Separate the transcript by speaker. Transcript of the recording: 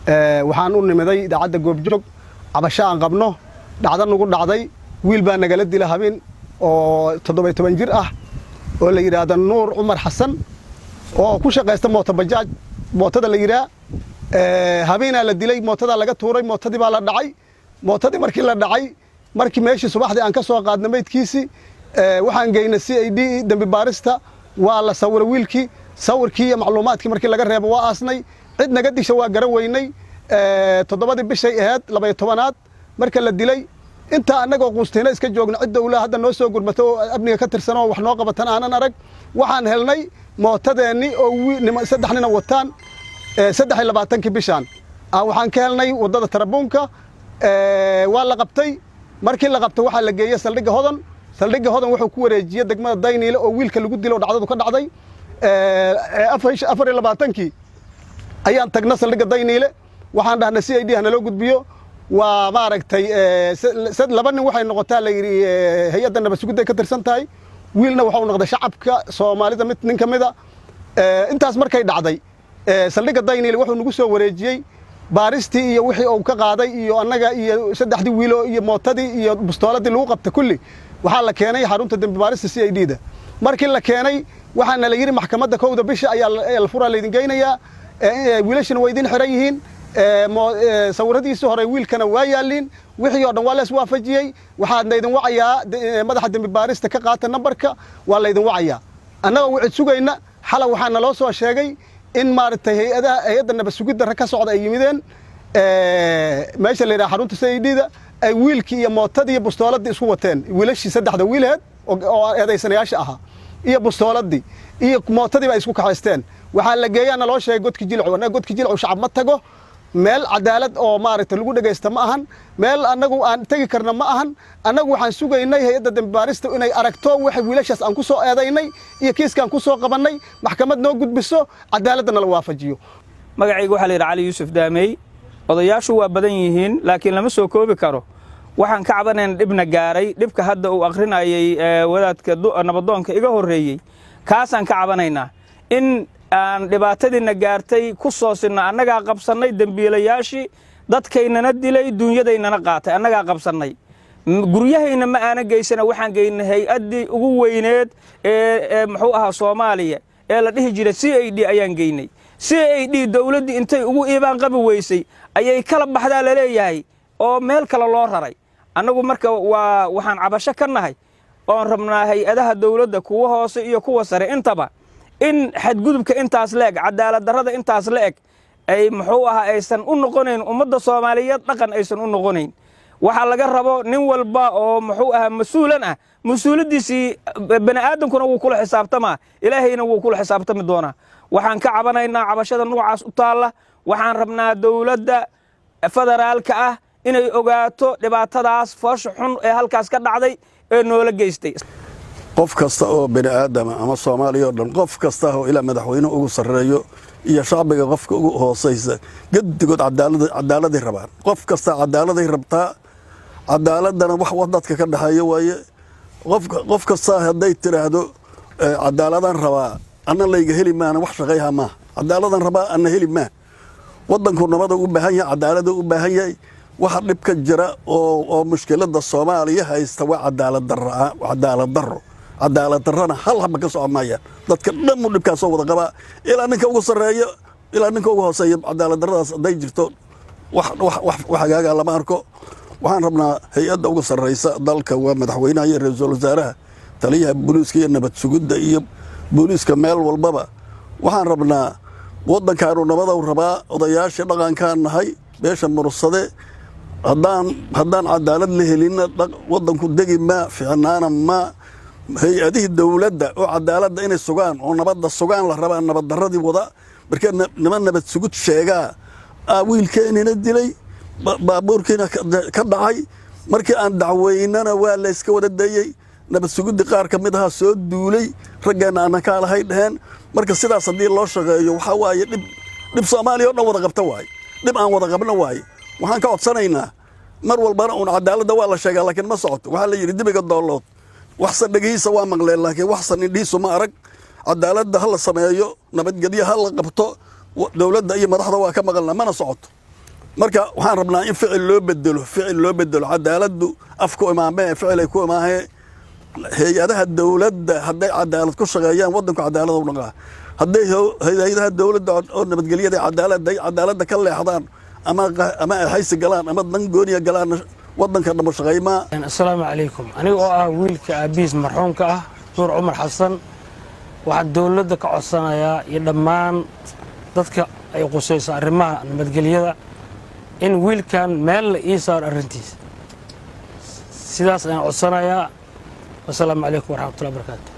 Speaker 1: waxaan u nimiday idaacadda goobjoog cabasho aan qabno dhacdo nagu dhacday wiil baa nagala dila habeen oo 17 jir ah oo la yiraahdo Nuur Umar Xasan oo ku shaqeysta mooto bajaaj mootada la yiraa habeenaa la dilay mootada laga tuuray mootadii baa la dhacay mootadii markii meeshii subaxdii aan ka soo qaadnay meydkiisi waxaan geynay CID dambi baarista waa la sawiray wiilkii sawirkii iyo macluumaadkii markii laga reebo waa aasnay cid naga disha waa garan weynay 7 bishay ahayd 12aad marka la dilay inta anagoo quustayna iska joogna cid dawladda hadda noo soo gurmato oo abniga ka tirsan oo wax noo qabatan aanan arag waxaan helnay mootadeeni oo saddex nin wataan 23 bishan waxaan ka helnay wadada Tarabuunka waa la qabtay markii la qabtay waxa la geeyay saldhigga hodan wuxuu ku wareejiyay degmada Dayniile oo wiilka lagu dilo dhacdadu ka dhacday 24 ayaan tagnay saldhigga Dayniile waxaan dhahnay CID hana loo gudbiyo waa maaragtay laba nin waxay noqotaa la yiri hay'adda nabad sugidda ka tirsan tahay wiilna waxa uu noqday shacabka Soomaalida mid nin kamida intaas markay dhacday saldhigga Dayniile wuxuu nagu soo wareejiyay baaristii iyo wixii uu ka qaaday iyo annaga iyo saddexdii wiilo iyo mootadii iyo bustooladii lagu qabtay kulli waxa la keenay xarunta dambi baarista CID-da markii la keenay waxaana la yiri maxkamadda 1 bisha ayaa la furaa leedin geynayaa wiilashana way idin xiran yihiin sawiradiisa hore wiilkana waa yaaliin wixii oo dhan waa la iswaafajiyay waxaad idin wacayaa madaxa dambi baarista ka qaata numberka waa la idin wacayaa annaga wixii sugayna xala waxaana loo soo sheegay in maartay hay'adda nabad sugidda ka socda ay yimideen meesha la yiraahdo xarunta CID-da ay wiilkii iyo mootadii iyo bustooladii isku wateen wiilashii saddexda wiilheed oo eedaysanayaasha ahaa iyo bustooladii iyo mootadii bay isku kaxaysteen waxa la geeyana loo sheegay godka jilcu shacab ma tago meel cadaalad oo maartay lagu dhageysto ma ahan meel anagu aan tagi karna ma ahan anagu waxaan sugaynay hay'adda dambi baarista inay aragto waxa wiilashaas aan ku soo eedaynay iyo kiiskan ku soo qabanay maxkamad noo gudbiso cadaaladna la waafajiyo
Speaker 2: magacaygu waxa la yiraahdaa Cali Yuusuf Daamey odayaashu waa badan yihiin laakiin lama soo koobi karo waxaan ka cabanayn dhibna gaaray dhibka hadda uu aqrinayay wadaadka nabadoonka iga horeeyay kaasaan ka cabanaynaa in aan dhibaatadiina gaartay ku soo sinna annaga qabsanay dambiilayaashii dadkaynana dilay dunyadaynana qaatay annaga qabsanay guryahayna ma aana geysana waxaan geynay hay'adii ugu weyneed ee muxuu ahaa Soomaaliya ee la dhihi jiray CID ayaan geynay CID dawladii intay ugu iibaan qabi weysay ayay kala baxdaa la leeyahay oo meel kale loo raray annagu marka waxaan cabasho ka nahay oo rabnaa hay'adaha dawladda kuwa hoose iyo kuwa sare intaba in xadgudubka intaas leeg cadaalad darrada intaas leeg ay muxuu ahaa aysan u noqonayn ummadda Soomaaliyeed dhaqan aysan u noqonayn waxa laga rabo nin walba oo muxuu ahaa mas'uulan ah mas'uuladiisi bani aadamkuna wuu kula xisaabtamaa ilaahayna wuu kula xisaabtami doonaa waxaan ka cabanaynaa cabashada noocaas u taala waxaan rabnaa dawladda federaalka ah inay ogaato dhibaatadaas foosh xun ee halkaas ka dhacday ee noola geystay
Speaker 3: qof kasta oo bani aadam ama Soomaaliya dhan qof kasta oo ila madaxweyne ugu sareeyo iyo shacbiga qofka ugu hooseysa gadigood cadaalad rabaan qof kasta cadaalad rabtaa cadaaladana wax dadka ka dhaxeeyo waaye qof kasta haday tiraahdo cadaaladan rabaa anna layga heli maana wax shaqeeyaha ma cadaaladan rabaa anna heli ma wadanku nabada u baahan yahay cadaalad u baahan yahay waxa dhibka jira oo mushkilada Soomaaliya haysta waa cadaalad darro cadaalad darrana hal haba ka soomaya dadka dhan u dhibka soo wada qaba ilaa ninka ugu sareeyo ilaa ninka ugu hooseeyo cadaalad darradaas haday jirto wax hagaaga lama arko waxaan rabnaa hay'adda ugu sareysa dalka waa madaxweynaha iyo ra'iisul wasaaraha taliyaha booliiska iyo nabad sugidda iyo booliiska meel walbaba waxaan rabnaa wadankaanu nabada u rabaa odayaasha dhaqankaan nahay beesha mursade haddaan cadaalad la helin wadanku degi ma fiicnaana ma hay'adihi dawladda oo cadaaladda inay sugaan oo nabadda sugaan la rabaa nabad darradii wada marka niman nabad sugid sheegaa wiilkeenina dilay baabuurkiina ka dhacay markii aan dacweynana waa la iska wada dayay nabad sugidda qaar ka mid ah soo duulay ragana aan ka lahay dhaheen marka sidaas hadii loo shaqeeyo waxa waaye dib Soomaaliya oo dhan wada qabta waay dib aan wada qabna waay waxaan ka codsanaynaa mar walbana oo cadaaladda waa la sheegaa laakiin ma socoto waxa la yiri dibiga doolood waxsan dhagiisa waa maqleen laakiin waxsan indhiisu ma arag cadaaladda hal sameeyo nabadgelyo hal qabto dawladda iyo madaxda waa ka maqalna mana socoto marka waxaan rabnaa in ficil loo bedelo cadaaladdu afku imaamee ficil ay ku imaahee hay-adaha dawladda hadday cadaalad ku shaqeeyaan waddanku cadaalad u dhaqaa hadday hay-adaha dawladda oo nabadgelyada cadaaladda ka leexdaan ama ay haysi galaan ama dan gooniya galaan waddanka dhamo shaqaymaa.
Speaker 4: assalaamu calaykum. aniga oo ah wiilka aabihiis marxuumka ah nuur cumar xasan waxaan dawladda ka codsanayaa iyo dhammaan dadka ay qusayso arrimaha nabadgelyada in wiilkan meel la ii saaro arrintiisa sidaas ayaan codsanayaa. wassalaamu calaykum waraxmatullahi wabarakaatu.